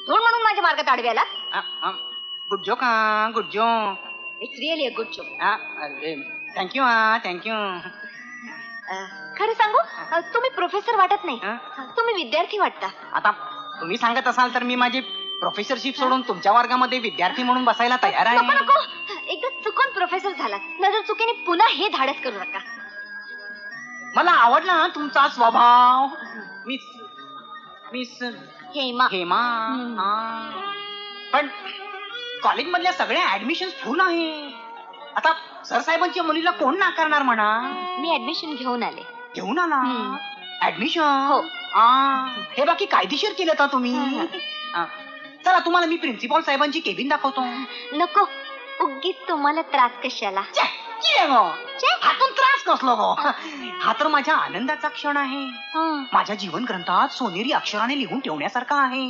धोंड म्हणून माझ्या मार्गात आडव्याला. गुड जोक गुड जो. It's really a good joke. Thank you thank you. खरं सांगू, तुम्ही प्रोफेसर वाटत नाही, तुम्ही विद्यार्थी वाटता. आता तुम्ही सांगत असाल तर मी माझी प्रोफेसरशिप सोडून तुमच्या वर्गामध्ये विद्यार्थी म्हणून बसायला तयार आहे. नको नको, एकदा चुकून प्रोफेसर झाला, नजर चुकीने पुन्हा हे धाडस करू नका. मला आवडला तुमचा स्वभाव. Miss miss Hema. हेमा. पण कॉलेज मधल्या सगळ्या ऍडमिशन फुल आहे. आता सर साहेबांच्या मुलीला कोण नाकारणार म्हणा. मी ऍडमिशन घेऊन आले. घेऊन आला ऍडमिशन? हो. हे बाकी कायदेशीर केलं का तुम्ही? चला तुम्हाला मी प्रिन्सिपॉल साहेबांची केबिन दाखवतो. नको, उगीच तुम्हाला त्रास कशाला. हातून त्रास कसलो गो. हा तर माझ्या आनंदाचा क्षण आहे. माझ्या जीवन ग्रंथात सोनेरी अक्षराने लिहून ठेवण्यासारखा आहे.